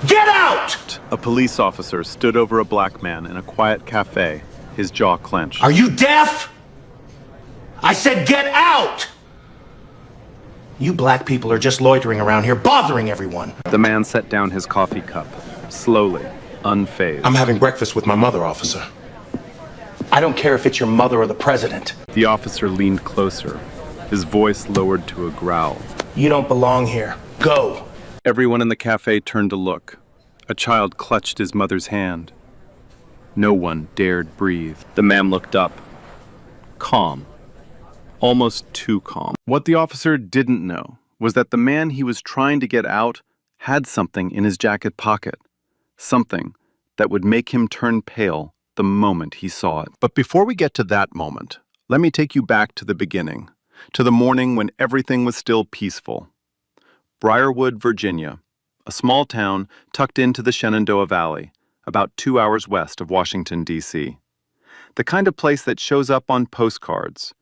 Get out! A police officer stood over a black man in a quiet cafe, his jaw clenched. Are you deaf? I said get out! You black people are just loitering around here, bothering everyone. The man set down his coffee cup, slowly, unfazed. I'm having breakfast with my mother, officer. I don't care if it's your mother or the president. The officer leaned closer, his voice lowered to a growl. You don't belong here. Go. Everyone in the cafe turned to look. A child clutched his mother's hand. No one dared breathe. The man looked up. Calm. Almost too calm. What the officer didn't know was that the man he was trying to get out had something in his jacket pocket. Something that would make him turn pale the moment he saw it. But before we get to that moment, let me take you back to the beginning, to the morning when everything was still peaceful. Brierwood, Virginia, a small town tucked into the Shenandoah Valley, about 2 hours west of Washington, D.C. The kind of place that shows up on postcards,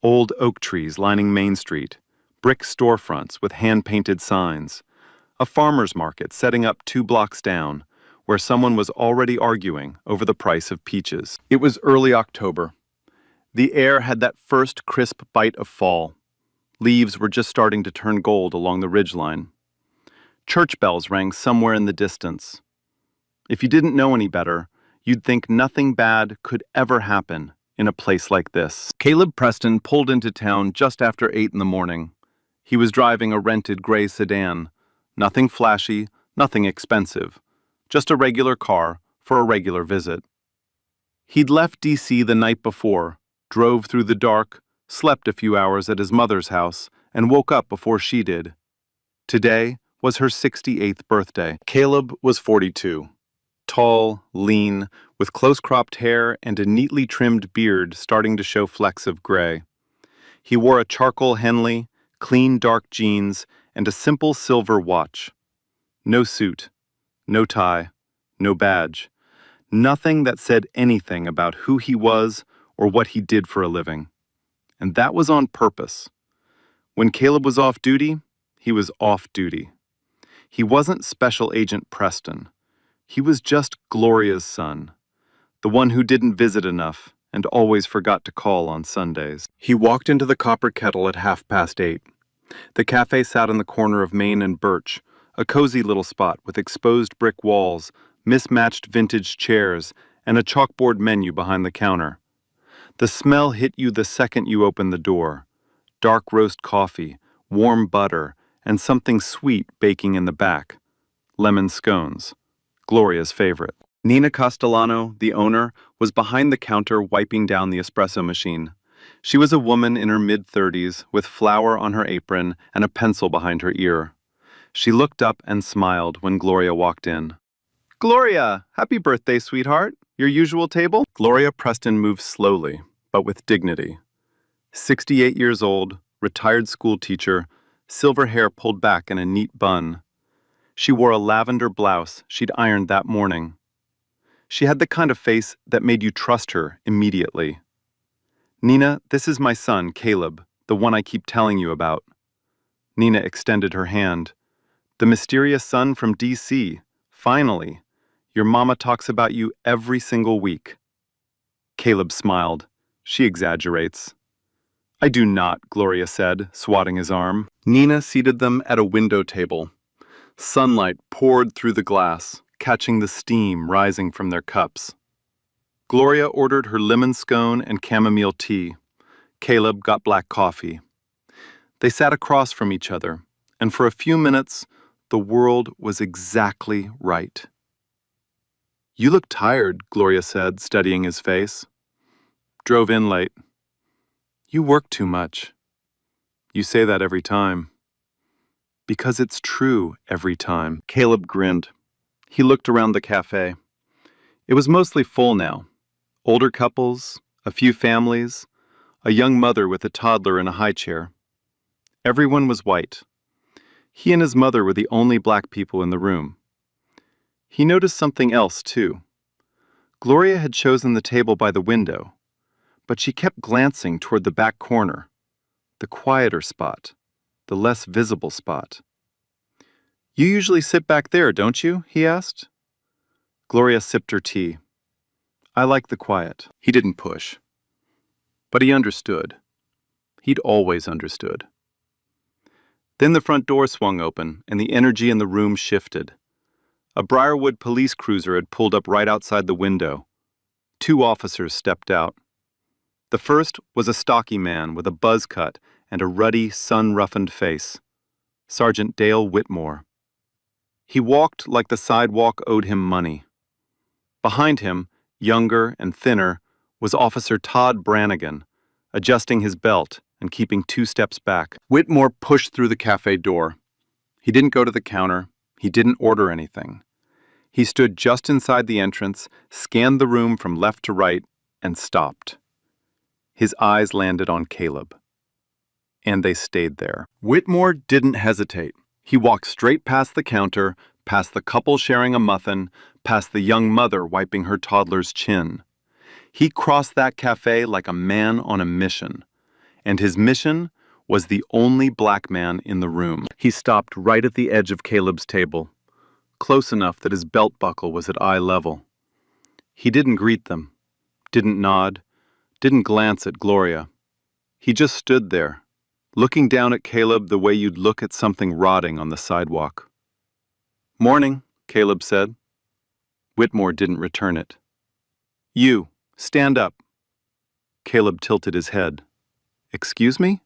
old oak trees lining Main Street, brick storefronts with hand-painted signs, a farmer's market setting up 2 blocks down, where someone was already arguing over the price of peaches. It was early October. The air had that first crisp bite of fall. Leaves were just starting to turn gold along the ridgeline. Church bells rang somewhere in the distance. If you didn't know any better, you'd think nothing bad could ever happen in a place like this. Caleb Preston pulled into town just after 8 in the morning. He was driving a rented gray sedan. Nothing flashy, nothing expensive. Just a regular car for a regular visit. He'd left D.C. the night before, drove through the dark, slept a few hours at his mother's house, and woke up before she did. Today was her 68th birthday. Caleb was 42. Tall, lean, with close-cropped hair and a neatly trimmed beard starting to show flecks of gray. He wore a charcoal Henley, clean dark jeans, and a simple silver watch. No suit, no tie, no badge. Nothing that said anything about who he was or what he did for a living. And that was on purpose. When Caleb was off duty, he was off duty. He wasn't Special Agent Preston. He was just Gloria's son, the one who didn't visit enough and always forgot to call on Sundays. He walked into the Copper Kettle at 8:30. The cafe sat in the corner of Main and Birch, a cozy little spot with exposed brick walls, mismatched vintage chairs, and a chalkboard menu behind the counter. The smell hit you the second you opened the door. Dark roast coffee, warm butter, and something sweet baking in the back. Lemon scones. Gloria's favorite. Nina Castellano, the owner, was behind the counter wiping down the espresso machine. She was a woman in her mid-30s with flour on her apron and a pencil behind her ear. She looked up and smiled when Gloria walked in. "Gloria, happy birthday, sweetheart. Your usual table?" Gloria Preston moved slowly, but with dignity. 68 years old, retired school teacher, silver hair pulled back in a neat bun. She wore a lavender blouse she'd ironed that morning. She had the kind of face that made you trust her immediately. "Nina, this is my son, Caleb, the one I keep telling you about." Nina extended her hand. "The mysterious son from D.C. Finally. Your mama talks about you every single week." Caleb smiled. "She exaggerates." "I do not," Gloria said, swatting his arm. Nina seated them at a window table. Sunlight poured through the glass, catching the steam rising from their cups. Gloria ordered her lemon scone and chamomile tea. Caleb got black coffee. They sat across from each other, and for a few minutes, the world was exactly right. "You look tired," Gloria said, studying his face. "Drove in late." "You work too much." "You say that every time." "Because it's true every time." Caleb grinned. He looked around the cafe. It was mostly full now. Older couples, a few families, a young mother with a toddler in a high chair. Everyone was white. He and his mother were the only black people in the room. He noticed something else, too. Gloria had chosen the table by the window, but she kept glancing toward the back corner, the quieter spot, the less visible spot. You usually sit back there, don't you? He asked. Gloria sipped her tea. I like the quiet. He didn't push. But he understood. He'd always understood. Then the front door swung open, and the energy in the room shifted. A Brierwood police cruiser had pulled up right outside the window. 2 officers stepped out. The first was a stocky man with a buzz cut and a ruddy, sun-roughened face. Sergeant Dale Whitmore. He walked like the sidewalk owed him money. Behind him, younger and thinner, was Officer Todd Brannigan, adjusting his belt and keeping 2 steps back. Whitmore pushed through the cafe door. He didn't go to the counter. He didn't order anything. He stood just inside the entrance, scanned the room from left to right, and stopped. His eyes landed on Caleb. And they stayed there. Whitmore didn't hesitate. He walked straight past the counter, past the couple sharing a muffin, past the young mother wiping her toddler's chin. He crossed that cafe like a man on a mission. And his mission was the only black man in the room. He stopped right at the edge of Caleb's table, close enough that his belt buckle was at eye level. He didn't greet them, didn't nod, didn't glance at Gloria. He just stood there, looking down at Caleb the way you'd look at something rotting on the sidewalk. "Morning," Caleb said. Whitmore didn't return it. "You, stand up." Caleb tilted his head. "Excuse me?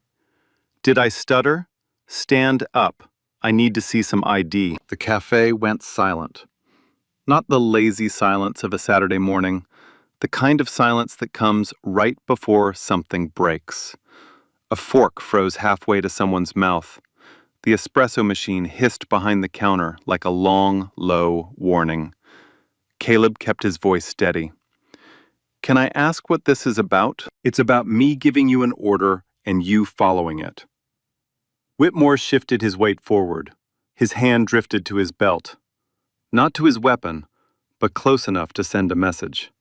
Did I stutter? Stand up. I need to see some ID." The cafe went silent. Not the lazy silence of a Saturday morning, the kind of silence that comes right before something breaks. A fork froze halfway to someone's mouth. The espresso machine hissed behind the counter like a long, low warning. Caleb kept his voice steady. "Can I ask what this is about?" "It's about me giving you an order and you following it." Whitmore shifted his weight forward. His hand drifted to his belt. Not to his weapon, but close enough to send a message.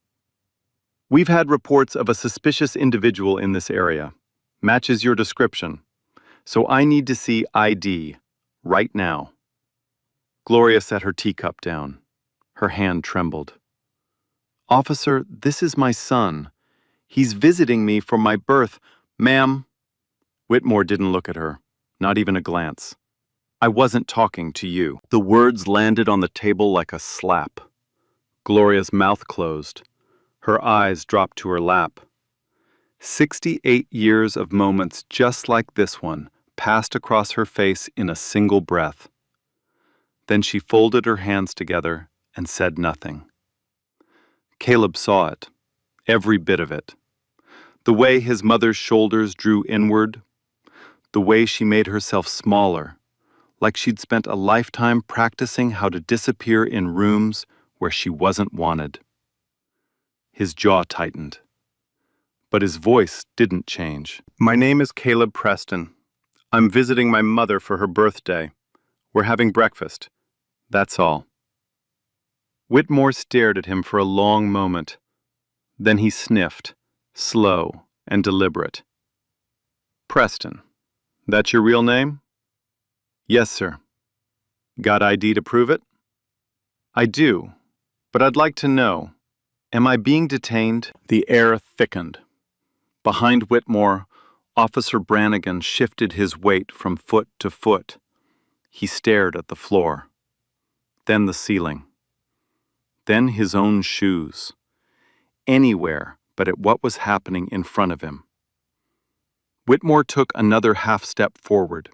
"We've had reports of a suspicious individual in this area. Matches your description. So I need to see ID, right now." Gloria set her teacup down. Her hand trembled. "Officer, this is my son. He's visiting me for my birth. Ma'am." Whitmore didn't look at her, not even a glance. "I wasn't talking to you." The words landed on the table like a slap. Gloria's mouth closed. Her eyes dropped to her lap. 68 years of moments just like this one passed across her face in a single breath. Then she folded her hands together and said nothing. Caleb saw it, every bit of it. The way his mother's shoulders drew inward, the way she made herself smaller, like she'd spent a lifetime practicing how to disappear in rooms where she wasn't wanted. His jaw tightened. But his voice didn't change. "My name is Caleb Preston. I'm visiting my mother for her birthday. We're having breakfast. That's all." Whitmore stared at him for a long moment. Then he sniffed, slow and deliberate. "Preston, that's your real name?" "Yes, sir." "Got ID to prove it?" "I do, but I'd like to know, am I being detained?" The air thickened. Behind Whitmore, Officer Brannigan shifted his weight from foot to foot. He stared at the floor, then the ceiling, then his own shoes, anywhere but at what was happening in front of him. Whitmore took another half-step forward.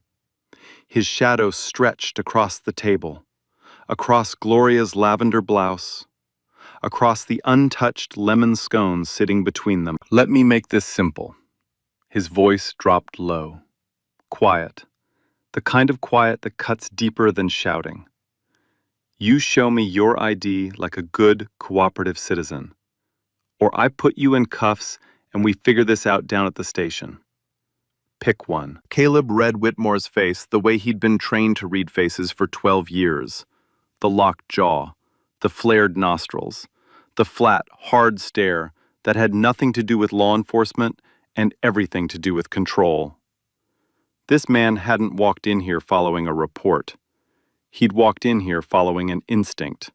His shadow stretched across the table, across Gloria's lavender blouse, across the untouched lemon scones sitting between them. "Let me make this simple." His voice dropped low, quiet, the kind of quiet that cuts deeper than shouting. "You show me your ID like a good, cooperative citizen, or I put you in cuffs and we figure this out down at the station. Pick one." Caleb read Whitmore's face the way he'd been trained to read faces for 12 years. The locked jaw, the flared nostrils, the flat, hard stare that had nothing to do with law enforcement and everything to do with control. This man hadn't walked in here following a report. He'd walked in here following an instinct,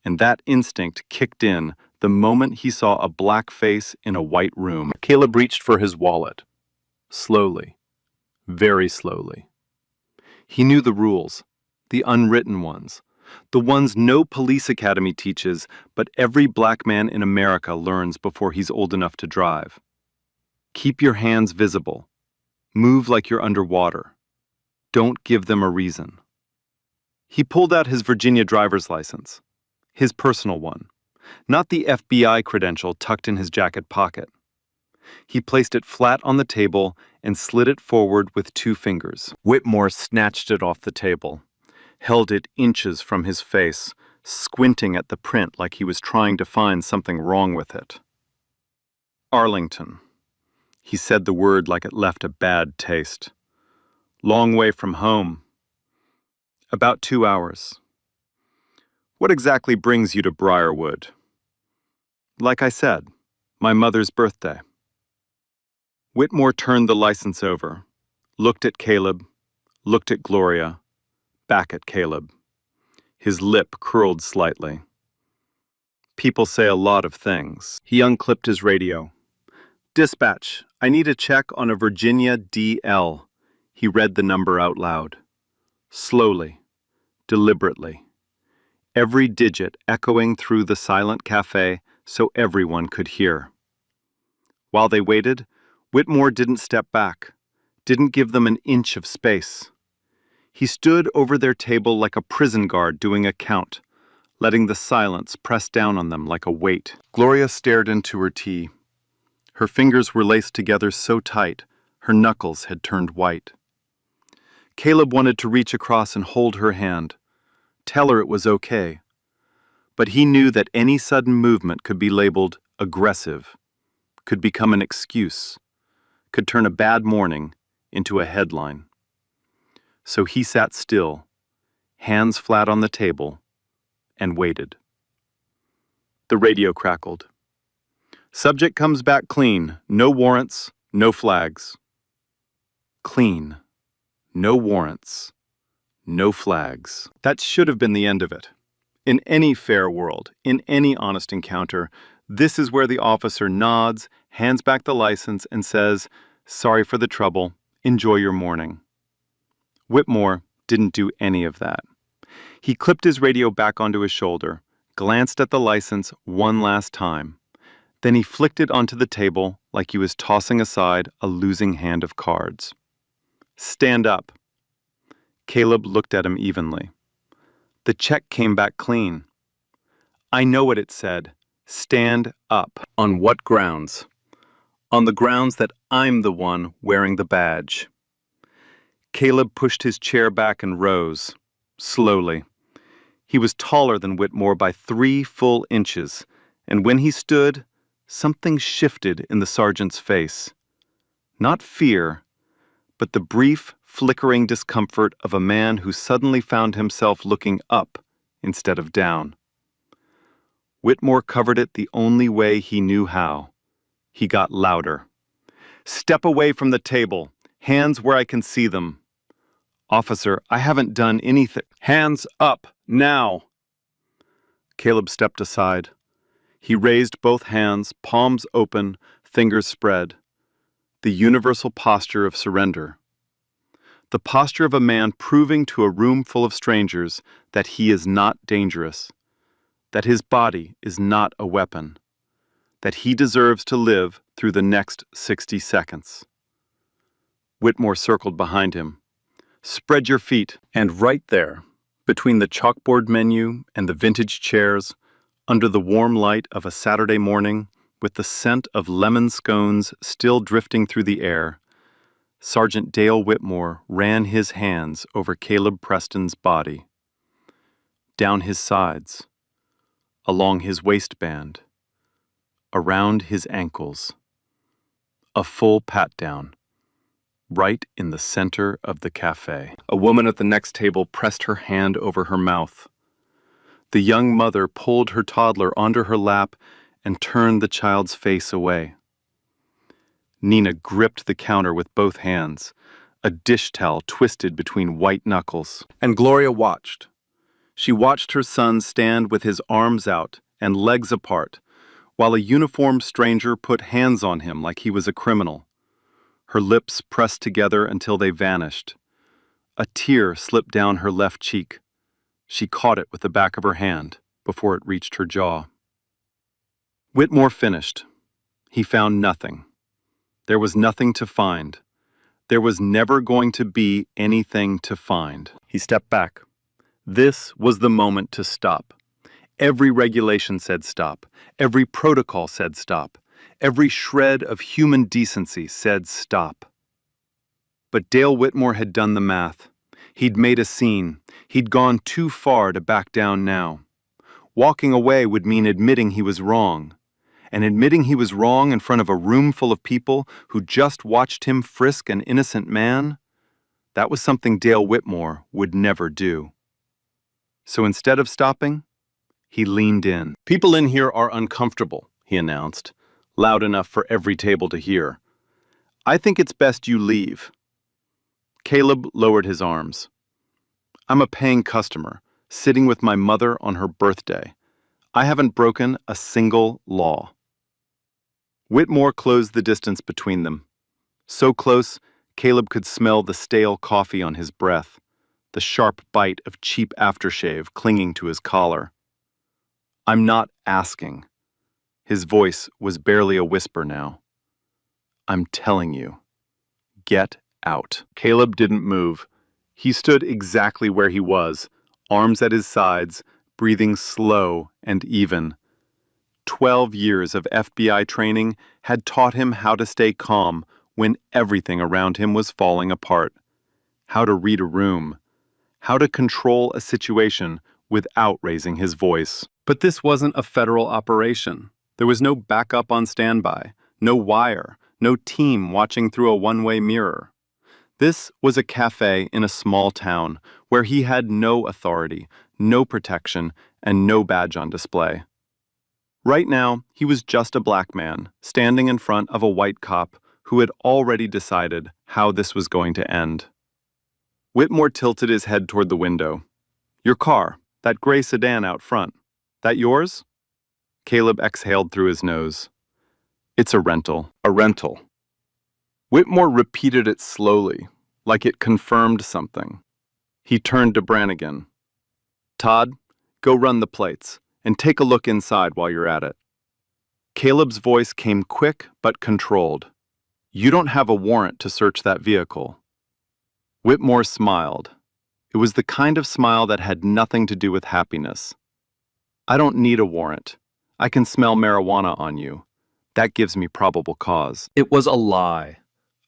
and that instinct kicked in the moment he saw a black face in a white room. Caleb reached for his wallet. Slowly, very slowly. He knew the rules, the unwritten ones, the ones no police academy teaches, but every black man in America learns before he's old enough to drive. Keep your hands visible. Move like you're underwater. Don't give them a reason. He pulled out his Virginia driver's license, his personal one, not the FBI credential tucked in his jacket pocket. He placed it flat on the table and slid it forward with 2 fingers. Whitmore snatched it off the table, held it inches from his face, squinting at the print like he was trying to find something wrong with it. Arlington. He said the word like it left a bad taste. Long way from home. About 2 hours. What exactly brings you to Brierwood? Like I said, my mother's birthday. Whitmore turned the license over, looked at Caleb, looked at Gloria, back at Caleb. His lip curled slightly. People say a lot of things. He unclipped his radio. Dispatch, I need a check on a Virginia DL. He read the number out loud. Slowly, deliberately. Every digit echoing through the silent cafe so everyone could hear. While they waited, Whitmore didn't step back, didn't give them an inch of space. He stood over their table like a prison guard doing a count, letting the silence press down on them like a weight. Gloria stared into her tea. Her fingers were laced together so tight, her knuckles had turned white. Caleb wanted to reach across and hold her hand, tell her it was okay. But he knew that any sudden movement could be labeled aggressive, could become an excuse, could turn a bad morning into a headline. So he sat still, hands flat on the table, and waited. The radio crackled. Subject comes back clean, no warrants, no flags. Clean, no warrants, no flags. That should have been the end of it. In any fair world, in any honest encounter, this is where the officer nods, hands back the license, and says, "Sorry for the trouble, enjoy your morning." Whitmore didn't do any of that. He clipped his radio back onto his shoulder, glanced at the license one last time. Then he flicked it onto the table like he was tossing aside a losing hand of cards. "Stand up." Caleb looked at him evenly. The check came back clean. I know what it said. Stand up. On what grounds? On the grounds that I'm the one wearing the badge. Caleb pushed his chair back and rose, slowly. He was taller than Whitmore by 3 full inches, and when he stood, something shifted in the sergeant's face. Not fear, but the brief, flickering discomfort of a man who suddenly found himself looking up instead of down. Whitmore covered it the only way he knew how. He got louder. "Step away from the table. Hands where I can see them." "Officer, I haven't done anything." "Hands up, now!" Caleb stepped aside. He raised both hands, palms open, fingers spread. The universal posture of surrender. The posture of a man proving to a room full of strangers that he is not dangerous, that his body is not a weapon, that he deserves to live through the next 60 seconds. Whitmore circled behind him. "Spread your feet." And right there, between the chalkboard menu and the vintage chairs, under the warm light of a Saturday morning, with the scent of lemon scones still drifting through the air, Sergeant Dale Whitmore ran his hands over Caleb Preston's body, down his sides, along his waistband, around his ankles. A full pat-down, right in the center of the cafe. A woman at the next table pressed her hand over her mouth. The young mother pulled her toddler onto her lap and turned the child's face away. Nina gripped the counter with both hands, a dish towel twisted between white knuckles. And Gloria watched. She watched her son stand with his arms out and legs apart, while a uniformed stranger put hands on him like he was a criminal. Her lips pressed together until they vanished. A tear slipped down her left cheek. She caught it with the back of her hand before it reached her jaw. Whitmore finished. He found nothing. There was nothing to find. There was never going to be anything to find. He stepped back. This was the moment to stop. Every regulation said stop. Every protocol said stop. Every shred of human decency said stop. But Dale Whitmore had done the math. He'd made a scene. He'd gone too far to back down now. Walking away would mean admitting he was wrong. And admitting he was wrong in front of a room full of people who just watched him frisk an innocent man, that was something Dale Whitmore would never do. So instead of stopping, he leaned in. "People in here are uncomfortable," he announced, loud enough for every table to hear. "I think it's best you leave." Caleb lowered his arms. "I'm a paying customer, sitting with my mother on her birthday. I haven't broken a single law." Whitmore closed the distance between them. So close, Caleb could smell the stale coffee on his breath, the sharp bite of cheap aftershave clinging to his collar. "I'm not asking." His voice was barely a whisper now. "I'm telling you. Get out." Caleb didn't move. He stood exactly where he was, arms at his sides, breathing slow and even. 12 years of FBI training had taught him how to stay calm when everything around him was falling apart, how to read a room, how to control a situation without raising his voice. But this wasn't a federal operation. There was no backup on standby, no wire, no team watching through a one-way mirror. This was a cafe in a small town where he had no authority, no protection, and no badge on display. Right now, he was just a black man, standing in front of a white cop who had already decided how this was going to end. Whitmore tilted his head toward the window. "Your car, that gray sedan out front, that yours?" Caleb exhaled through his nose. "It's a rental. A rental." Whitmore repeated it slowly, like it confirmed something. He turned to Brannigan. "Todd, go run the plates, and take a look inside while you're at it." Caleb's voice came quick but controlled. "You don't have a warrant to search that vehicle." Whitmore smiled. It was the kind of smile that had nothing to do with happiness. "I don't need a warrant. I can smell marijuana on you. That gives me probable cause." It was a lie.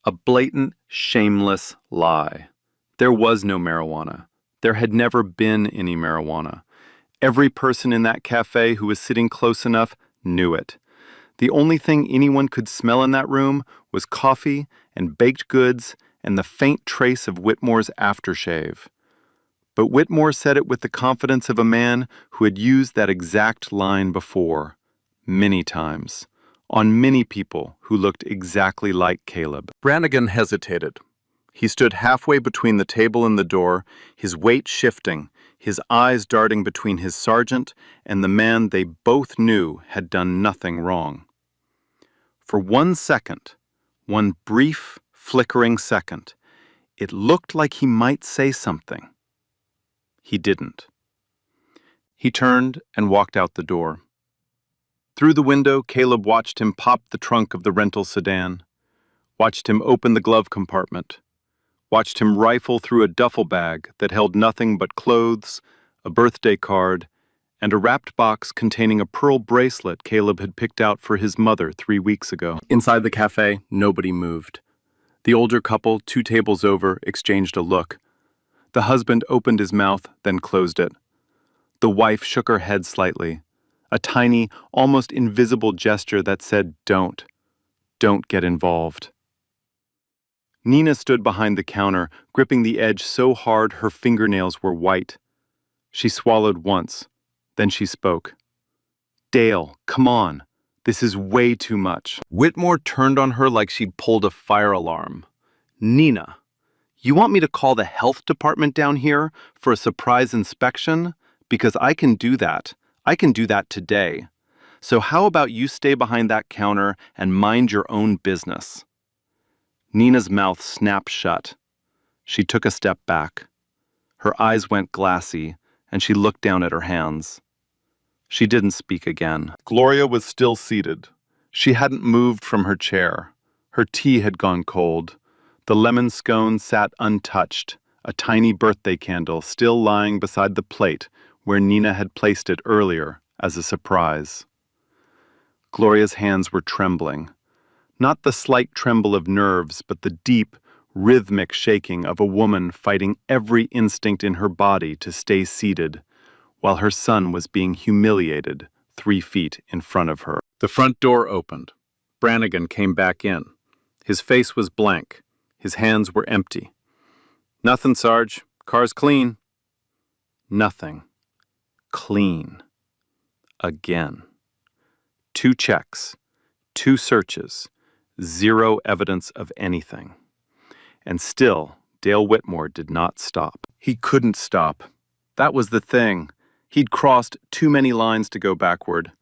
A blatant, shameless lie. There was no marijuana. There had never been any marijuana. Every person in that cafe who was sitting close enough knew it. The only thing anyone could smell in that room was coffee and baked goods and the faint trace of Whitmore's aftershave. But Whitmore said it with the confidence of a man who had used that exact line before, many times, on many people who looked exactly like Caleb. Brannigan hesitated. He stood halfway between the table and the door, his weight shifting, his eyes darting between his sergeant and the man they both knew had done nothing wrong. For 1 second, one brief, flickering second, it looked like he might say something. He didn't. He turned and walked out the door. Through the window, Caleb watched him pop the trunk of the rental sedan, watched him open the glove compartment, watched him rifle through a duffel bag that held nothing but clothes, a birthday card, and a wrapped box containing a pearl bracelet Caleb had picked out for his mother 3 weeks ago. Inside the cafe, nobody moved. The older couple, 2 tables over, exchanged a look. The husband opened his mouth, then closed it. The wife shook her head slightly, a tiny, almost invisible gesture that said, "Don't get involved." Nina stood behind the counter, gripping the edge so hard her fingernails were white. She swallowed once, then she spoke. "Dale, come on. This is way too much." Whitmore turned on her like she'd pulled a fire alarm. "Nina, You want me to call the health department down here for a surprise inspection? Because I can do that. I can do that today. So how about you stay behind that counter and mind your own business? Nina's mouth snapped shut. She took a step back. Her eyes went glassy, and she looked down at her hands. She didn't speak again. Gloria was still seated. She hadn't moved from her chair. Her tea had gone cold. The lemon scone sat untouched, a tiny birthday candle still lying beside the plate where Nina had placed it earlier as a surprise. Gloria's hands were trembling. Not the slight tremble of nerves, but the deep, rhythmic shaking of a woman fighting every instinct in her body to stay seated, while her son was being humiliated 3 feet in front of her. The front door opened. Brannigan came back in. His face was blank. His hands were empty. "Nothing, Sarge. Car's clean." Nothing. Clean. Again. 2 checks. 2 searches. 0 evidence of anything. And still, Dale Whitmore did not stop. He couldn't stop. That was the thing. He'd crossed too many lines to go backward.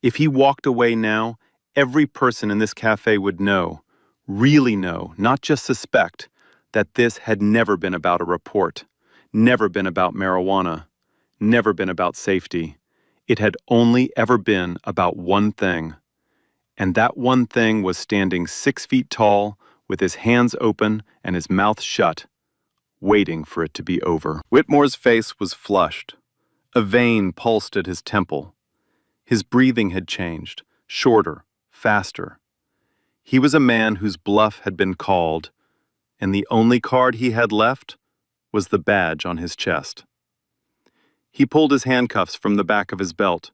If he walked away now, every person in this cafe would know, really know, not just suspect, that this had never been about a report, never been about marijuana, never been about safety. It had only ever been about one thing. And that one thing was standing 6 feet tall, with his hands open and his mouth shut, waiting for it to be over. Whitmore's face was flushed. A vein pulsed at his temple. His breathing had changed, shorter, faster. He was a man whose bluff had been called, and the only card he had left was the badge on his chest. He pulled his handcuffs from the back of his belt.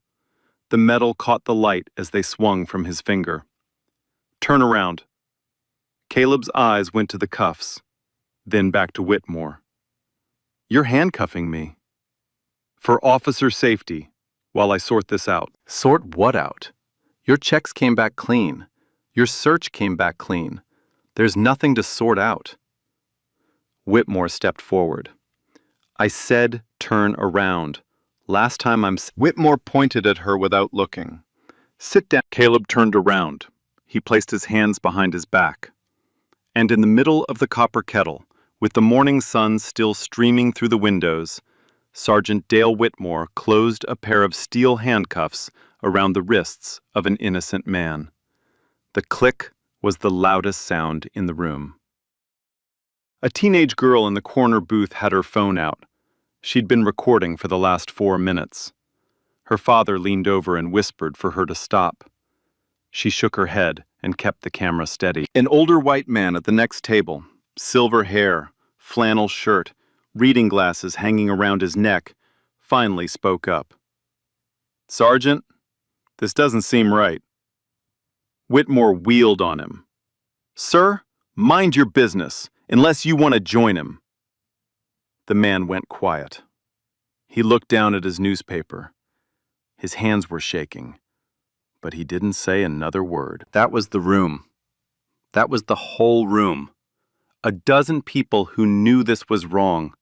The metal caught the light as they swung from his finger. "Turn around." Caleb's eyes went to the cuffs, then back to Whitmore. "You're handcuffing me." "For officer safety, while I sort this out." "Sort what out? Your checks came back clean. Your search came back clean. There's nothing to sort out." Whitmore stepped forward. "I said turn around. Last time Whitmore pointed at her without looking. "Sit down." Caleb turned around. He placed his hands behind his back. And in the middle of the copper kettle, with the morning sun still streaming through the windows, Sergeant Dale Whitmore closed a pair of steel handcuffs around the wrists of an innocent man. The click was the loudest sound in the room. A teenage girl in the corner booth had her phone out. She'd been recording for the last 4 minutes. Her father leaned over and whispered for her to stop. She shook her head and kept the camera steady. An older white man at the next table, silver hair, flannel shirt, reading glasses hanging around his neck, finally spoke up. "Sergeant, this doesn't seem right." Whitmore wheeled on him. "Sir, mind your business, unless you want to join him." The man went quiet. He looked down at his newspaper. His hands were shaking, but he didn't say another word. That was the room. That was the whole room. A dozen people who knew this was wrong,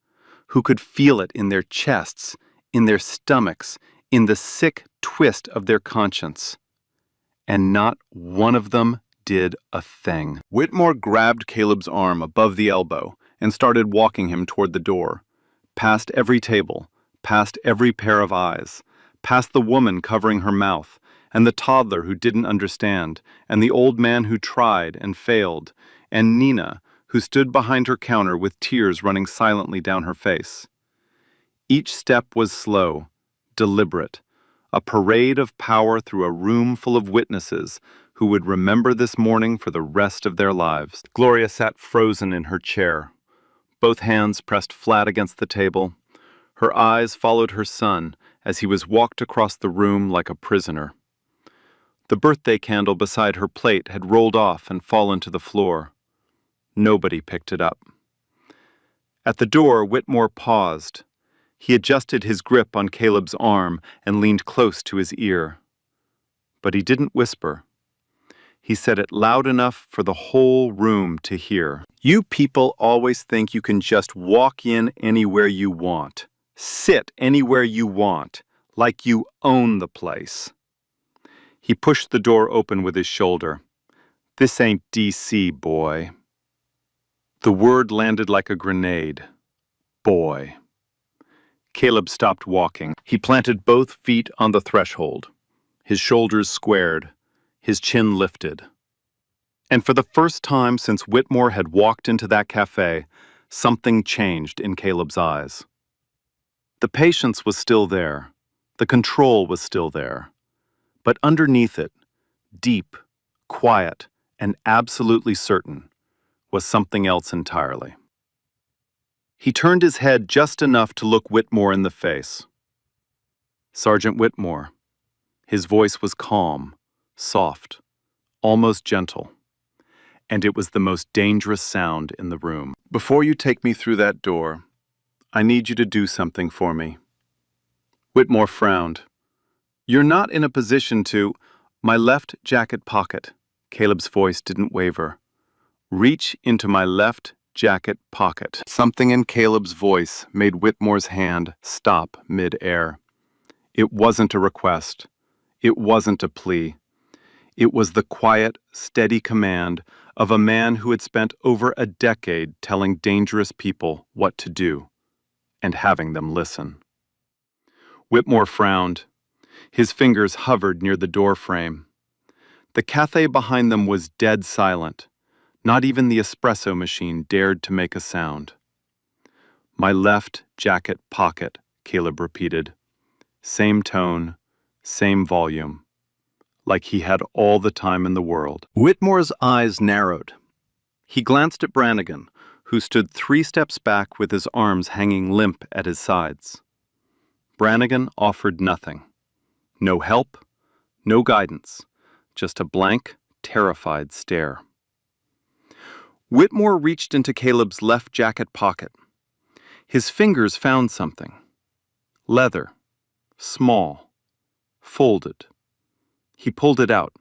who could feel it in their chests, in their stomachs, in the sick twist of their conscience. And not one of them did a thing. Whitmore grabbed Caleb's arm above the elbow and started walking him toward the door, past every table, past every pair of eyes, past the woman covering her mouth, and the toddler who didn't understand, and the old man who tried and failed, and Nina, who stood behind her counter with tears running silently down her face. Each step was slow, deliberate, a parade of power through a room full of witnesses who would remember this morning for the rest of their lives. Gloria sat frozen in her chair, both hands pressed flat against the table. Her eyes followed her son as he was walked across the room like a prisoner. The birthday candle beside her plate had rolled off and fallen to the floor. Nobody picked it up. At the door, Whitmore paused. He adjusted his grip on Caleb's arm and leaned close to his ear. But he didn't whisper. He said it loud enough for the whole room to hear. You people always think you can just walk in anywhere you want, sit anywhere you want, like you own the place. He pushed the door open with his shoulder. This ain't DC, boy. The word landed like a grenade. Boy. Caleb stopped walking. He planted both feet on the threshold. His shoulders squared, his chin lifted. And for the first time since Whitmore had walked into that cafe, something changed in Caleb's eyes. The patience was still there. The control was still there. But underneath it, deep, quiet, and absolutely certain, was something else entirely. He turned his head just enough to look Whitmore in the face. Sergeant Whitmore. His voice was calm, soft, almost gentle. And it was the most dangerous sound in the room. Before you take me through that door, I need you to do something for me. Whitmore frowned. You're not in a position to... My left jacket pocket. Caleb's voice didn't waver. Reach into my left jacket pocket. Something in Caleb's voice made Whitmore's hand stop mid-air. It wasn't a request. It wasn't a plea. It was the quiet, steady command of a man who had spent over a decade telling dangerous people what to do and having them listen. Whitmore frowned. His fingers hovered near the door frame. The cafe behind them was dead silent. Not even the espresso machine dared to make a sound. My left jacket pocket, Caleb repeated. Same tone, same volume. Like he had all the time in the world. Whitmore's eyes narrowed. He glanced at Brannigan, who stood 3 steps back with his arms hanging limp at his sides. Brannigan offered nothing. No help, no guidance, just a blank, terrified stare. Whitmore reached into Caleb's left jacket pocket. His fingers found something. Leather, small, folded. He pulled it out.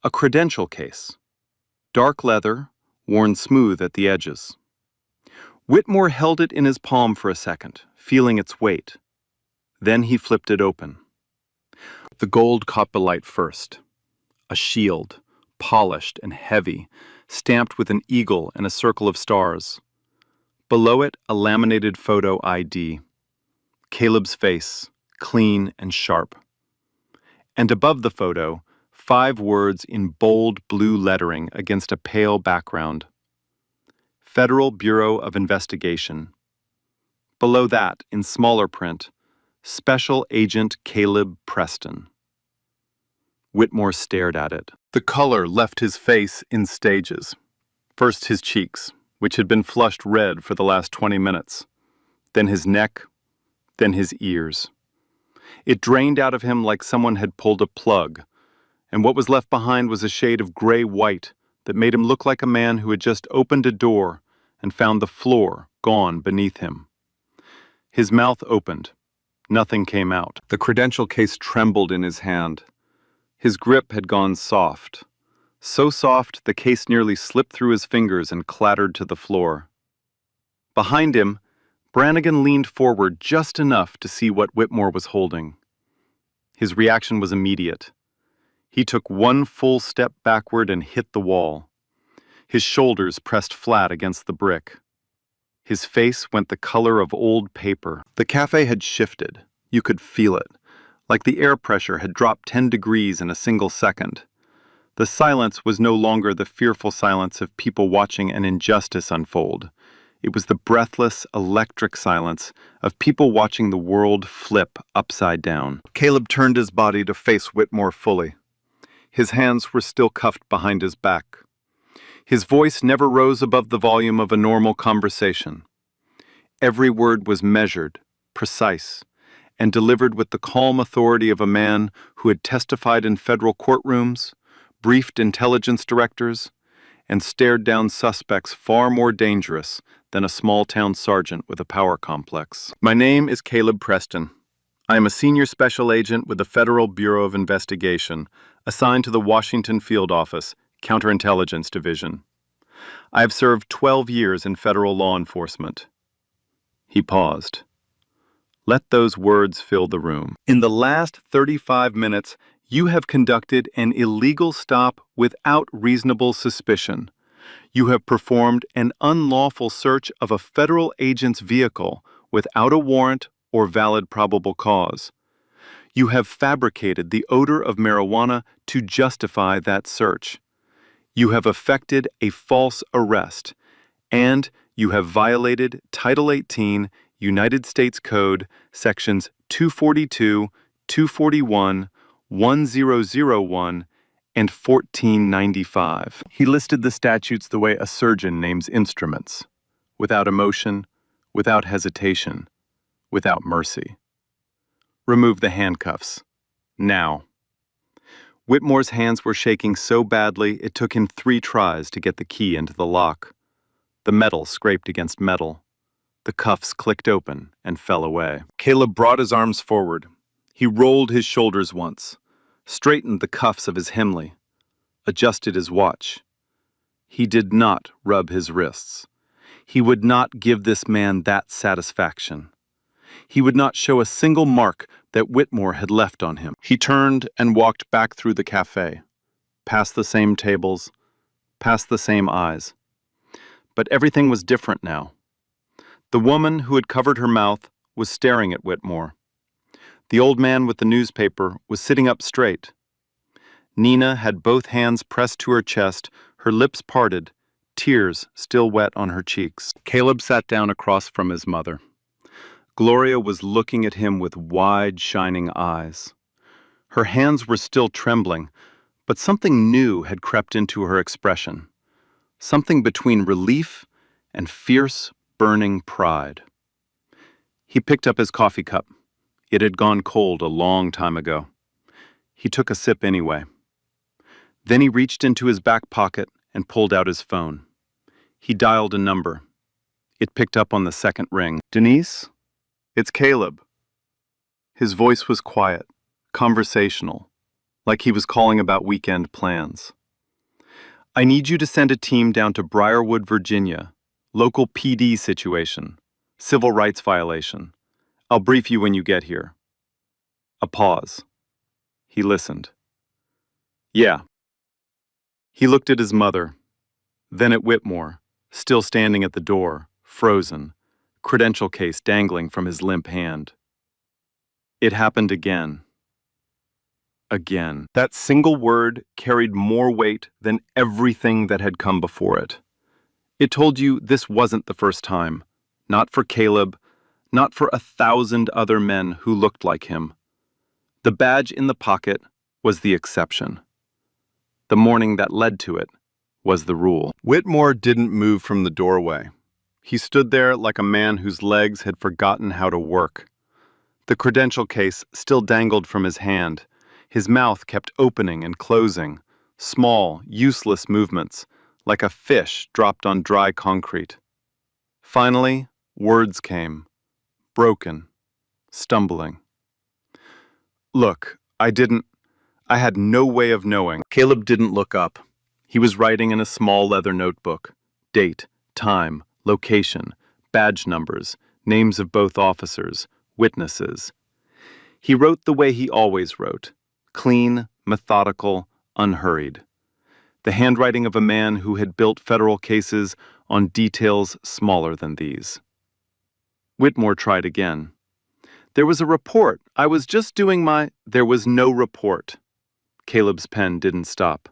A credential case. Dark leather, worn smooth at the edges. Whitmore held it in his palm for a second, feeling its weight. Then he flipped it open. The gold caught the light first. A shield, polished and heavy, stamped with an eagle and a circle of stars. Below it, a laminated photo ID. Caleb's face, clean and sharp. And above the photo, 5 words in bold blue lettering against a pale background. Federal Bureau of Investigation. Below that, in smaller print, Special Agent Caleb Preston. Whitmore stared at it. The color left his face in stages. First his cheeks, which had been flushed red for the last 20 minutes. Then his neck, then his ears. It drained out of him like someone had pulled a plug, and what was left behind was a shade of gray-white that made him look like a man who had just opened a door and found the floor gone beneath him. His mouth opened. Nothing came out. The credential case trembled in his hand. His grip had gone soft. So soft, the case nearly slipped through his fingers and clattered to the floor. Behind him, Brannigan leaned forward just enough to see what Whitmore was holding. His reaction was immediate. He took 1 full step backward and hit the wall. His shoulders pressed flat against the brick. His face went the color of old paper. The cafe had shifted. You could feel it, like the air pressure had dropped 10 degrees in a single second. The silence was no longer the fearful silence of people watching an injustice unfold. It was the breathless, electric silence of people watching the world flip upside down. Caleb turned his body to face Whitmore fully. His hands were still cuffed behind his back. His voice never rose above the volume of a normal conversation. Every word was measured, precise, and delivered with the calm authority of a man who had testified in federal courtrooms, briefed intelligence directors, and stared down suspects far more dangerous than a small-town sergeant with a power complex. My name is Caleb Preston. I am a senior special agent with the Federal Bureau of Investigation, assigned to the Washington Field Office, Counterintelligence Division. I have served 12 years in federal law enforcement. He paused. Let those words fill the room. In the last 35 minutes, you have conducted an illegal stop without reasonable suspicion. You have performed an unlawful search of a federal agent's vehicle without a warrant or valid probable cause. You have fabricated the odor of marijuana to justify that search. You have effected a false arrest, and you have violated Title 18 United States Code Sections 242, 241, 1001, and 1495. He listed the statutes the way a surgeon names instruments, without emotion, without hesitation, without mercy. Remove the handcuffs. Now. Whitmore's hands were shaking so badly it took him 3 tries to get the key into the lock. The metal scraped against metal. The cuffs clicked open and fell away. Caleb brought his arms forward. He rolled his shoulders once, straightened the cuffs of his Himley, adjusted his watch. He did not rub his wrists. He would not give this man that satisfaction. He would not show a single mark that Whitmore had left on him. He turned and walked back through the cafe, past the same tables, past the same eyes. But everything was different now. The woman who had covered her mouth was staring at Whitmore. The old man with the newspaper was sitting up straight. Nina had both hands pressed to her chest, her lips parted, tears still wet on her cheeks. Caleb sat down across from his mother. Gloria was looking at him with wide, shining eyes. Her hands were still trembling, but something new had crept into her expression. Something between relief and fierce, burning pride. He picked up his coffee cup. It had gone cold a long time ago. He took a sip anyway. Then he reached into his back pocket and pulled out his phone. He dialed a number. It picked up on the second ring. "Denise? It's Caleb." His voice was quiet, conversational, like he was calling about weekend plans. "I need you to send a team down to Brierwood, Virginia. Local PD situation. Civil rights violation. I'll brief you when you get here." A pause. He listened. "Yeah." He looked at his mother, then at Whitmore, still standing at the door, frozen, credential case dangling from his limp hand. It happened again. Again. That single word carried more weight than everything that had come before it. It told you this wasn't the first time. Not for Caleb, not for 1,000 other men who looked like him. The badge in the pocket was the exception. The morning that led to it was the rule. Whitmore didn't move from the doorway. He stood there like a man whose legs had forgotten how to work. The credential case still dangled from his hand. His mouth kept opening and closing, small, useless movements, like a fish dropped on dry concrete. Finally, words came, broken, stumbling. "Look, I had no way of knowing." Caleb didn't look up. He was writing in a small leather notebook. Date, time, location, badge numbers, names of both officers, witnesses. He wrote the way he always wrote, clean, methodical, unhurried. The handwriting of a man who had built federal cases on details smaller than these. Whitmore tried again. "There was a report. I was just doing my—" "There was no report." Caleb's pen didn't stop.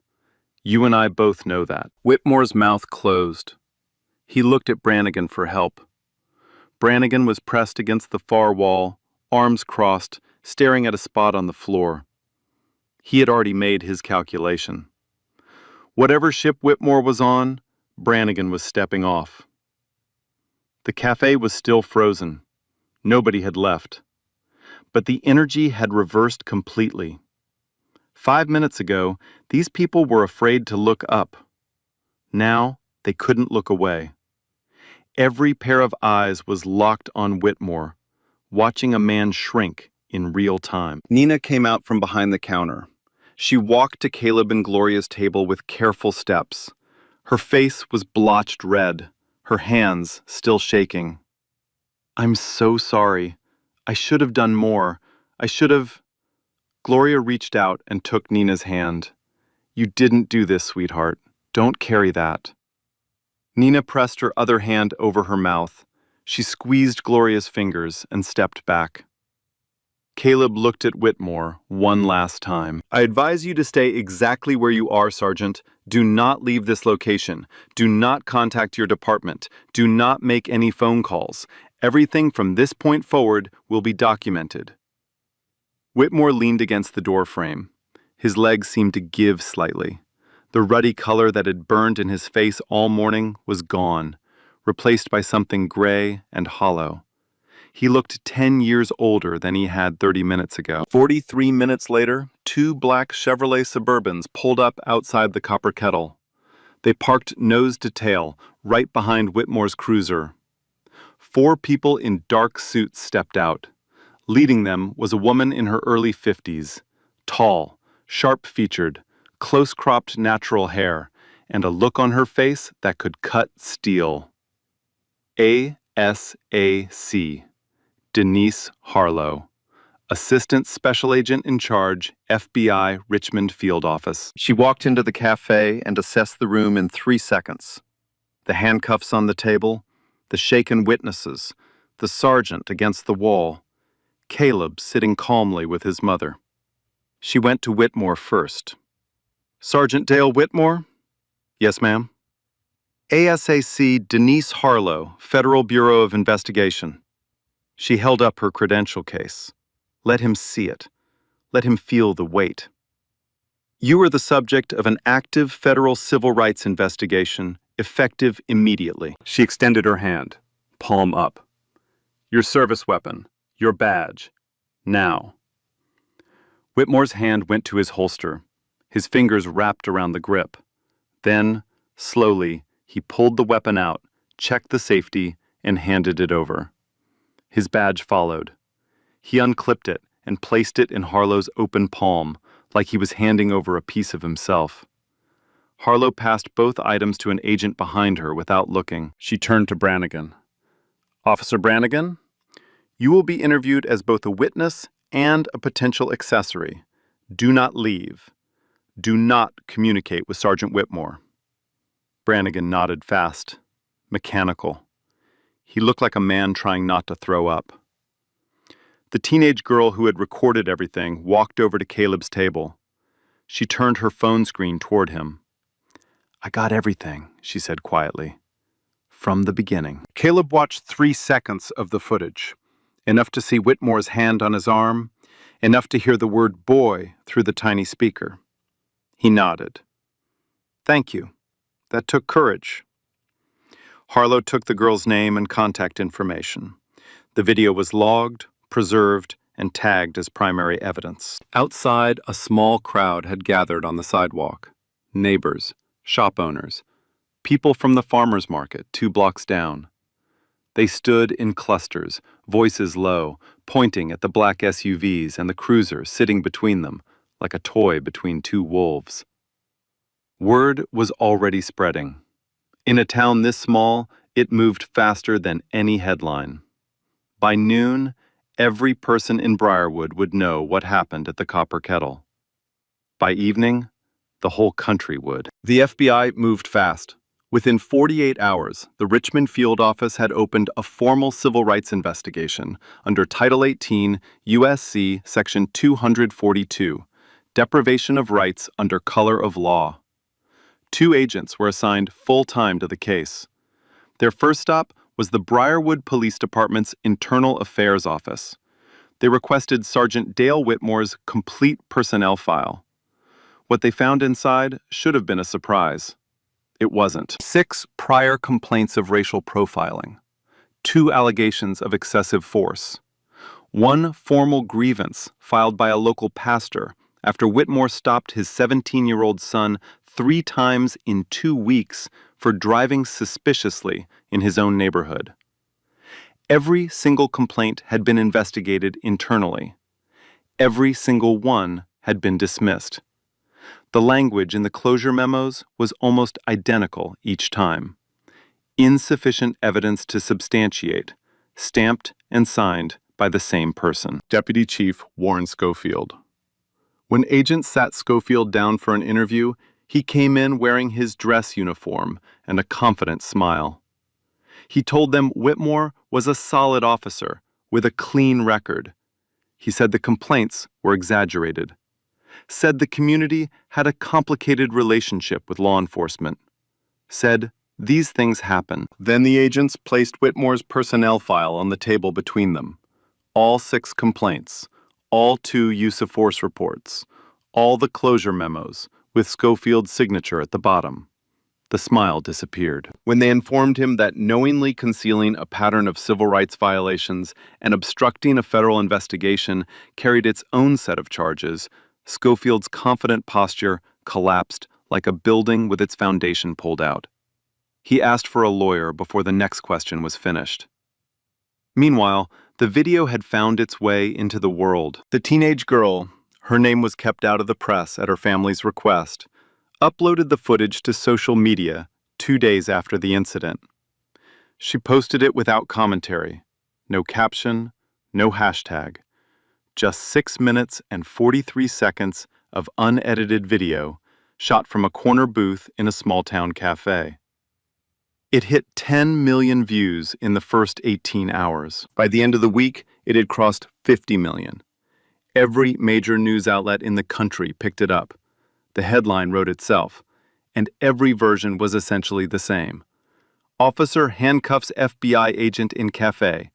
"You and I both know that." Whitmore's mouth closed. He looked at Brannigan for help. Brannigan was pressed against the far wall, arms crossed, staring at a spot on the floor. He had already made his calculation. Whatever ship Whitmore was on, Brannigan was stepping off. The cafe was still frozen. Nobody had left. But the energy had reversed completely. 5 minutes ago, these people were afraid to look up. Now, they couldn't look away. Every pair of eyes was locked on Whitmore, watching a man shrink in real time. Nina came out from behind the counter. She walked to Caleb and Gloria's table with careful steps. Her face was blotched red, her hands still shaking. "I'm so sorry. I should have done more. I should have..." Gloria reached out and took Nina's hand. "You didn't do this, sweetheart. Don't carry that." Nina pressed her other hand over her mouth. She squeezed Gloria's fingers and stepped back. Caleb looked at Whitmore one last time. "I advise you to stay exactly where you are, Sergeant. Do not leave this location. Do not contact your department. Do not make any phone calls. Everything from this point forward will be documented." Whitmore leaned against the door frame. His legs seemed to give slightly. The ruddy color that had burned in his face all morning was gone, replaced by something gray and hollow. He looked 10 years older than he had 30 minutes ago. 43 minutes later, 2 black Chevrolet Suburbans pulled up outside the Copper Kettle. They parked nose to tail, right behind Whitmore's cruiser. 4 people in dark suits stepped out. Leading them was a woman in her early 50s, tall, sharp-featured, close-cropped natural hair, and a look on her face that could cut steel. ASAC. Denise Harlow, Assistant Special Agent in Charge, FBI Richmond Field Office. She walked into the cafe and assessed the room in 3 seconds. The handcuffs on the table, the shaken witnesses, the sergeant against the wall, Caleb sitting calmly with his mother. She went to Whitmore first. "Sergeant Dale Whitmore?" "Yes, ma'am." "ASAC Denise Harlow, Federal Bureau of Investigation." She held up her credential case. Let him see it. Let him feel the weight. "You are the subject of an active federal civil rights investigation, effective immediately." She extended her hand, palm up. "Your service weapon, your badge, now." Whitmore's hand went to his holster, his fingers wrapped around the grip. Then, slowly, he pulled the weapon out, checked the safety, and handed it over. His badge followed. He unclipped it and placed it in Harlow's open palm, like he was handing over a piece of himself. Harlow passed both items to an agent behind her without looking. She turned to Brannigan. "Officer Brannigan, you will be interviewed as both a witness and a potential accessory. Do not leave. Do not communicate with Sergeant Whitmore." Brannigan nodded fast, mechanical. He looked like a man trying not to throw up. The teenage girl who had recorded everything walked over to Caleb's table. She turned her phone screen toward him. "I got everything," she said quietly. "From the beginning." Caleb watched 3 seconds of the footage, enough to see Whitmore's hand on his arm, enough to hear the word boy through the tiny speaker. He nodded. "Thank you. That took courage." Harlow took the girl's name and contact information. The video was logged, preserved, and tagged as primary evidence. Outside, a small crowd had gathered on the sidewalk. Neighbors, shop owners, people from the farmer's market 2 blocks down. They stood in clusters, voices low, pointing at the black SUVs and the cruiser sitting between them, like a toy between 2 wolves. Word was already spreading. In a town this small, it moved faster than any headline. By noon, every person in Brierwood would know what happened at the Copper Kettle. By evening, the whole country would. The FBI moved fast. Within 48 hours, the Richmond Field Office had opened a formal civil rights investigation under Title 18 U.S.C. Section 242, Deprivation of Rights under Color of Law. 2 agents were assigned full-time to the case. Their first stop was the Brierwood Police Department's Internal Affairs Office. They requested Sergeant Dale Whitmore's complete personnel file. What they found inside should have been a surprise. It wasn't. 6 prior complaints of racial profiling, 2 allegations of excessive force, 1 formal grievance filed by a local pastor after Whitmore stopped his 17-year-old son 3 times in 2 weeks for driving suspiciously in his own neighborhood. Every single complaint had been investigated internally. Every single one had been dismissed. The language in the closure memos was almost identical each time. Insufficient evidence to substantiate, stamped and signed by the same person. Deputy Chief Warren Schofield. When agents sat Schofield down for an interview, he came in wearing his dress uniform and a confident smile. He told them Whitmore was a solid officer with a clean record. He said the complaints were exaggerated. Said the community had a complicated relationship with law enforcement. Said these things happen. Then the agents placed Whitmore's personnel file on the table between them. All 6 complaints, all 2 use of force reports, all the closure memos, with Schofield's signature at the bottom. The smile disappeared. When they informed him that knowingly concealing a pattern of civil rights violations and obstructing a federal investigation carried its own set of charges, Schofield's confident posture collapsed like a building with its foundation pulled out. He asked for a lawyer before the next question was finished. Meanwhile, the video had found its way into the world. The teenage girl, her name was kept out of the press at her family's request, uploaded the footage to social media 2 days after the incident. She posted it without commentary, no caption, no hashtag, just 6 minutes and 43 seconds of unedited video shot from a corner booth in a small-town cafe. It hit 10 million views in the first 18 hours. By the end of the week, it had crossed 50 million. Every major news outlet in the country picked it up. The headline wrote itself, and every version was essentially the same. Officer handcuffs FBI agent in Café.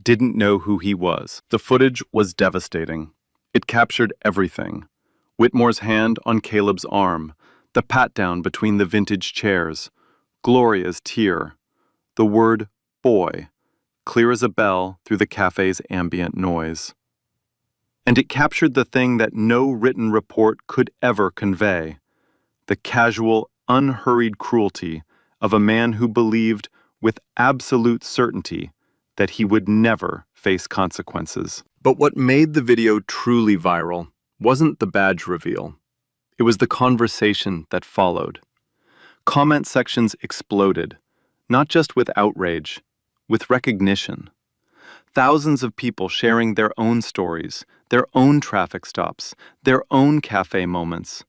Didn't know who he was. The footage was devastating. It captured everything. Whitmore's hand on Caleb's arm, the pat-down between the vintage chairs, Gloria's tear, the word boy, clear as a bell through the cafe's ambient noise. And it captured the thing that no written report could ever convey, the casual, unhurried cruelty of a man who believed with absolute certainty that he would never face consequences. But what made the video truly viral wasn't the badge reveal. It was the conversation that followed. Comment sections exploded, not just with outrage, with recognition. Thousands of people sharing their own stories, their own traffic stops, their own cafe moments,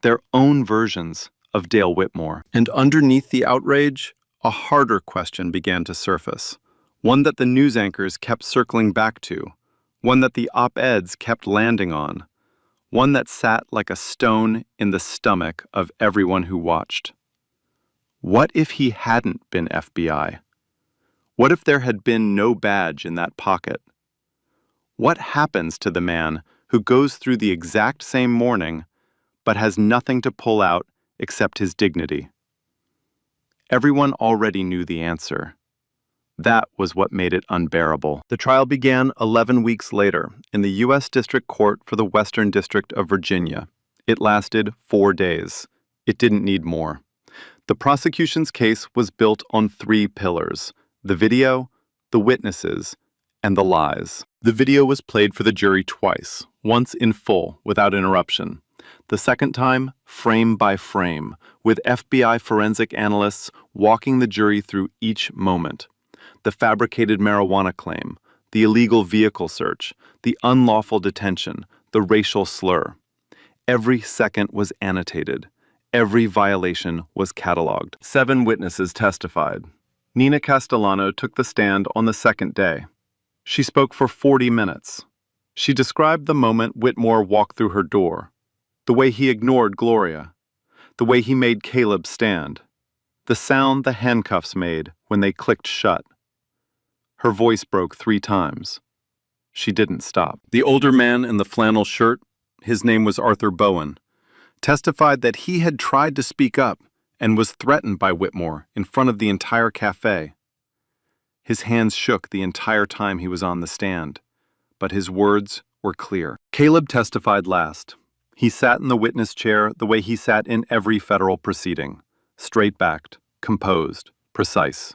their own versions of Dale Whitmore. And underneath the outrage, a harder question began to surface, one that the news anchors kept circling back to, one that the op-eds kept landing on, one that sat like a stone in the stomach of everyone who watched. What if he hadn't been FBI? What if there had been no badge in that pocket? What happens to the man who goes through the exact same morning but has nothing to pull out except his dignity? Everyone already knew the answer. That was what made it unbearable. The trial began 11 weeks later in the U.S. District Court for the Western District of Virginia. It lasted 4 days. It didn't need more. The prosecution's case was built on 3 pillars: the video, the witnesses, and the lies. The video was played for the jury twice, once in full, without interruption. The second time, frame by frame, with FBI forensic analysts walking the jury through each moment. The fabricated marijuana claim, the illegal vehicle search, the unlawful detention, the racial slur. Every second was annotated. Every violation was cataloged. 7 witnesses testified. Nina Castellano took the stand on the second day. She spoke for 40 minutes. She described the moment Whitmore walked through her door, the way he ignored Gloria, the way he made Caleb stand, the sound the handcuffs made when they clicked shut. Her voice broke 3 times. She didn't stop. The older man in the flannel shirt, his name was Arthur Bowen, testified that he had tried to speak up and was threatened by Whitmore in front of the entire cafe. His hands shook the entire time he was on the stand, but his words were clear. Caleb testified last. He sat in the witness chair the way he sat in every federal proceeding, straight-backed, composed, precise.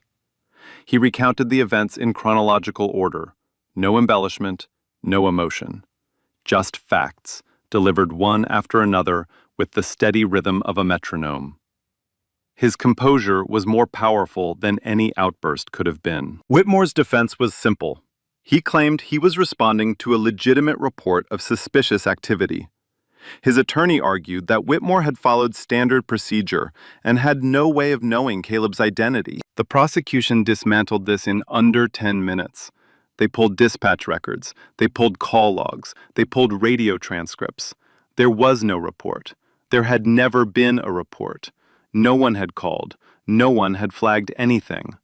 He recounted the events in chronological order, no embellishment, no emotion. just facts, delivered one after another with the steady rhythm of a metronome. His composure was more powerful than any outburst could have been. Whitmore's defense was simple. He claimed he was responding to a legitimate report of suspicious activity. His attorney argued that Whitmore had followed standard procedure and had no way of knowing Caleb's identity. The prosecution dismantled this in under 10 minutes. They pulled dispatch records, they pulled call logs, they pulled radio transcripts. There was no report. There had never been a report. No one had called. No one had flagged anything.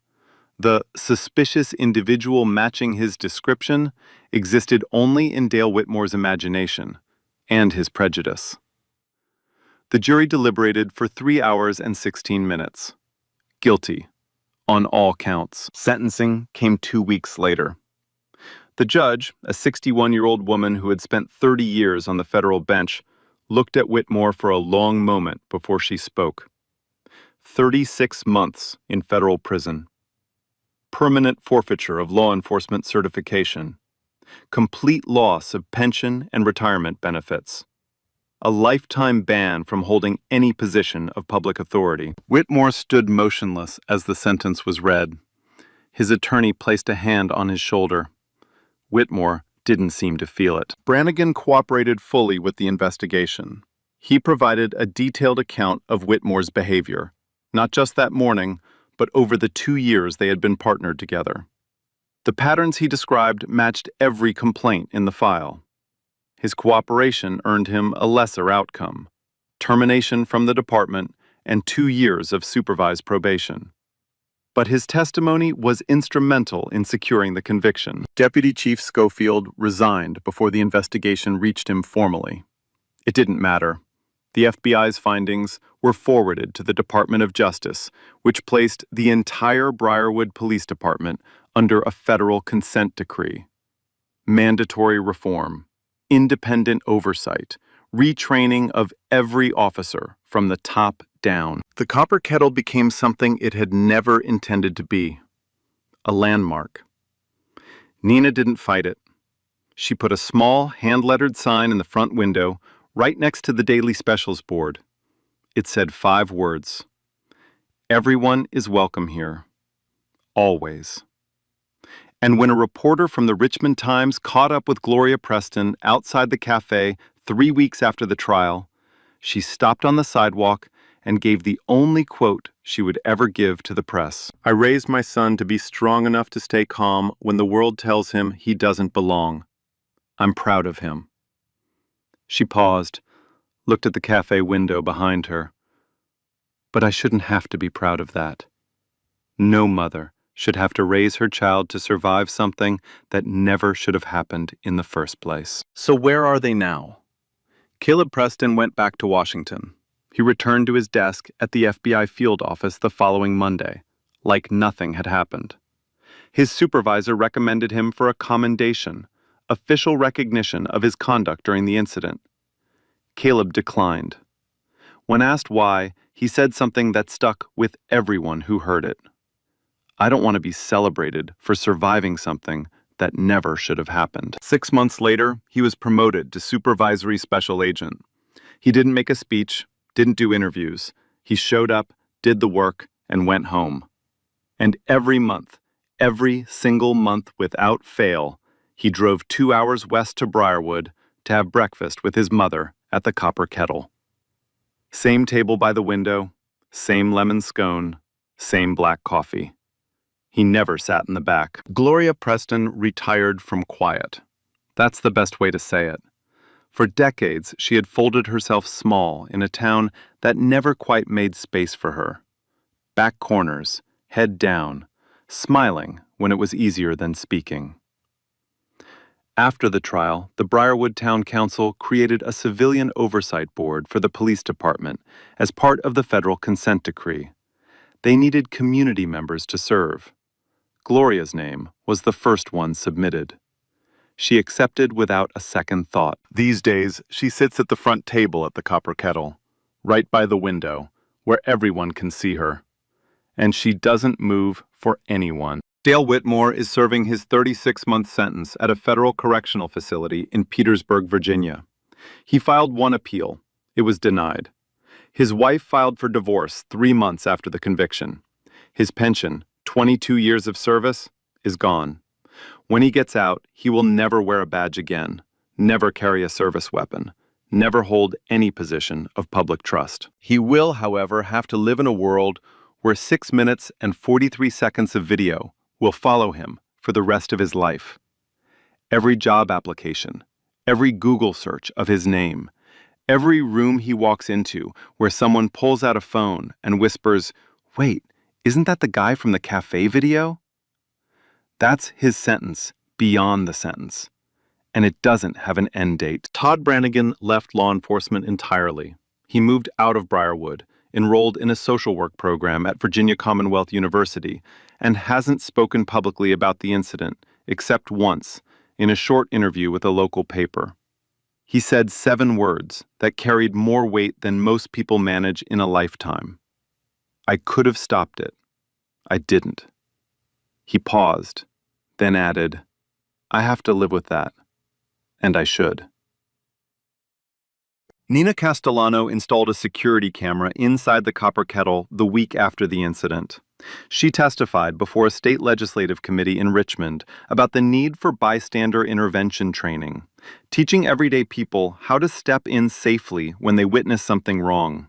The suspicious individual matching his description existed only in Dale Whitmore's imagination and his prejudice. The jury deliberated for 3 hours and 16 minutes. Guilty, on all counts. Sentencing came 2 weeks later. The judge, a 61-year-old woman who had spent 30 years on the federal bench, looked at Whitmore for a long moment before she spoke. 36 months in federal prison. Permanent forfeiture of law enforcement certification. Complete loss of pension and retirement benefits. A lifetime ban from holding any position of public authority. Whitmore stood motionless as the sentence was read. His attorney placed a hand on his shoulder. Whitmore didn't seem to feel it. Brannigan cooperated fully with the investigation. He provided a detailed account of Whitmore's behavior, not just that morning, but over the 2 years they had been partnered together. The patterns he described matched every complaint in the file. His cooperation earned him a lesser outcome: termination from the department and 2 years of supervised probation. But his testimony was instrumental in securing the conviction. Deputy Chief Schofield resigned before the investigation reached him formally. It didn't matter. The FBI's findings were forwarded to the Department of Justice, which placed the entire Brierwood Police Department under a federal consent decree. Mandatory reform, independent oversight, retraining of every officer from the top down. The Copper Kettle became something it had never intended to be: a landmark. Nina didn't fight it. She put a small, hand-lettered sign in the front window right next to the Daily Specials board. It said 5 words: "Everyone is welcome here. Always." And when a reporter from the Richmond Times caught up with Gloria Preston outside the cafe 3 weeks after the trial, she stopped on the sidewalk and gave the only quote she would ever give to the press. "I raised my son to be strong enough to stay calm when the world tells him he doesn't belong. I'm proud of him." She paused, looked at the cafe window behind her. "But I shouldn't have to be proud of that. No mother should have to raise her child to survive something that never should have happened in the first place." So where are they now? Caleb Preston went back to Washington. He returned to his desk at the FBI field office the following Monday, like nothing had happened. His supervisor recommended him for a commendation, official recognition of his conduct during the incident. Caleb declined. When asked why, he said something that stuck with everyone who heard it. "I don't want to be celebrated for surviving something that never should have happened." 6 months later, he was promoted to supervisory special agent. He didn't make a speech, didn't do interviews. He showed up, did the work, and went home. And every month, every single month without fail, he drove 2 hours west to Brierwood to have breakfast with his mother at the Copper Kettle. Same table by the window, same lemon scone, same black coffee. He never sat in the back. Gloria Preston retired from quiet. That's the best way to say it. For decades, she had folded herself small in a town that never quite made space for her. Back corners, head down, smiling when it was easier than speaking. After the trial, the Brierwood Town Council created a civilian oversight board for the police department as part of the federal consent decree. They needed community members to serve. Gloria's name was the first one submitted. She accepted without a second thought. These days, she sits at the front table at the Copper Kettle, right by the window, where everyone can see her. And she doesn't move for anyone. Dale Whitmore is serving his 36-month sentence at a federal correctional facility in Petersburg, Virginia. He filed one appeal. It was denied. His wife filed for divorce 3 months after the conviction. His pension, 22 years of service, is gone. When he gets out, he will never wear a badge again, never carry a service weapon, never hold any position of public trust. He will, however, have to live in a world where 6 minutes and 43 seconds of video will follow him for the rest of his life. Every job application, every Google search of his name, every room he walks into where someone pulls out a phone and whispers, "Wait, isn't that the guy from the Café video?" That's his sentence beyond the sentence. And it doesn't have an end date. Todd Brannigan left law enforcement entirely. He moved out of Brierwood, enrolled in a social work program at Virginia Commonwealth University, and hasn't spoken publicly about the incident, except once, in a short interview with a local paper. He said 7 words that carried more weight than most people manage in a lifetime. "I could have stopped it. I didn't." He paused, then added, "I have to live with that. And I should." Nina Castellano installed a security camera inside the copper kettle the week after the incident. She testified before a state legislative committee in Richmond about the need for bystander intervention training, teaching everyday people how to step in safely when they witness something wrong.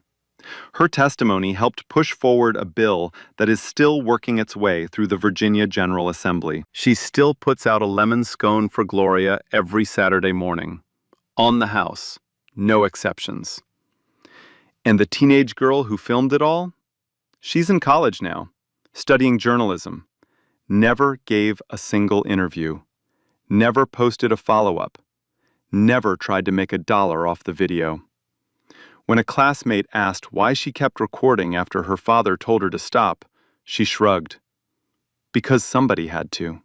Her testimony helped push forward a bill that is still working its way through the Virginia General Assembly. She still puts out a lemon scone for Gloria every Saturday morning. On the House. No exceptions. And the teenage girl who filmed it all? She's in college now, studying journalism. Never gave a single interview. Never posted a follow-up. Never tried to make $1 off the video. When a classmate asked why she kept recording after her father told her to stop, she shrugged. Because somebody had to.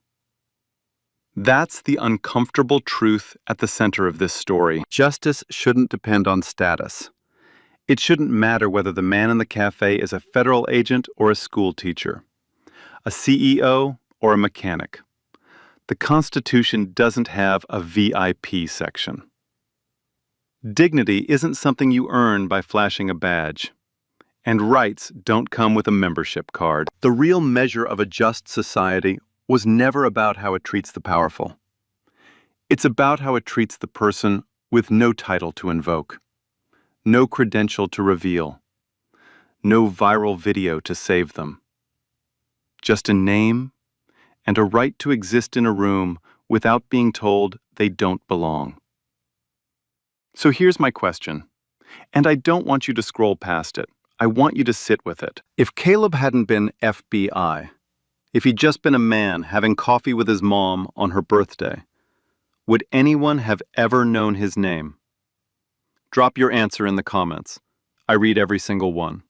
That's the uncomfortable truth at the center of this story. Justice shouldn't depend on status. It shouldn't matter whether the man in the cafe is a federal agent or a school teacher, a CEO or a mechanic. The Constitution doesn't have a VIP section. Dignity isn't something you earn by flashing a badge. And rights don't come with a membership card. The real measure of a just society was never about how it treats the powerful. It's about how it treats the person with no title to invoke, no credential to reveal, no viral video to save them. Just a name and a right to exist in a room without being told they don't belong. So here's my question, and I don't want you to scroll past it. I want you to sit with it. If Caleb hadn't been FBI, if he'd just been a man having coffee with his mom on her birthday, would anyone have ever known his name? Drop your answer in the comments. I read every single one.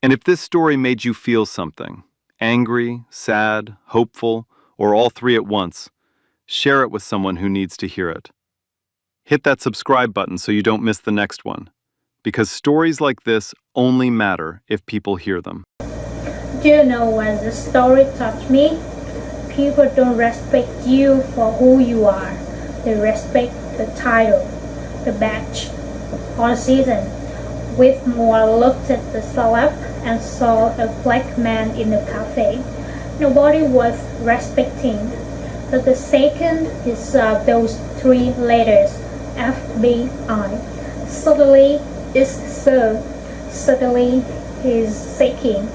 And if this story made you feel something, angry, sad, hopeful, or all 3 at once, share it with someone who needs to hear it. Hit that subscribe button so you don't miss the next one, because stories like this only matter if people hear them. Do you know when the story touched me? People don't respect you for who you are. They respect the title, the badge, or the season. Whitmore looked at the celeb and saw a black man in the cafe. Nobody was respecting. But the second he saw those 3 letters, FBI, suddenly it's so. Suddenly he's shaking.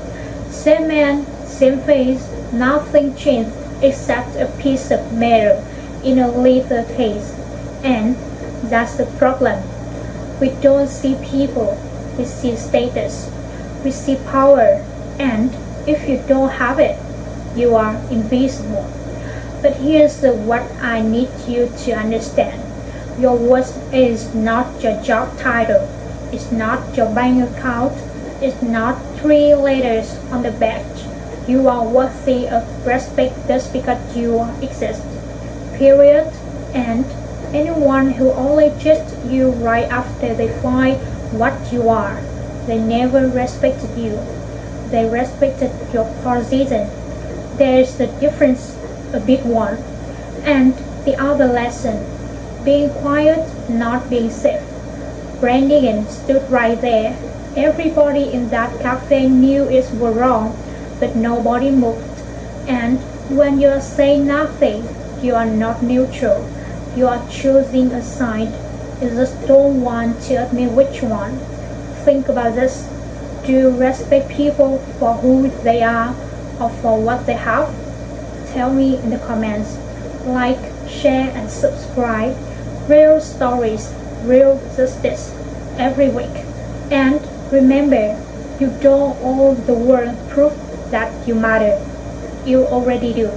Same man, same face, nothing changed except a piece of metal in a leather case. And that's the problem. We don't see people, we see status, we see power, and if you don't have it, you are invisible. But here's what I need you to understand. Your worth is not your job title, it's not your bank account, it's not 3 letters on the badge. You are worthy of respect just because you exist. Period. And anyone who only judged you right after they find what you are, they never respected you. They respected your position. There's the difference, a big one. And the other lesson, being quiet, not being safe. Brandigan stood right there. Everybody in that cafe knew it was wrong, but nobody moved. And when you are saying nothing, you are not neutral. You are choosing a side. You just don't want to admit which one. Think about this. Do you respect people for who they are or for what they have? Tell me in the comments. Like, share, and subscribe. Real stories, real justice every week. And remember, you don't owe the world proof that you matter. You already do.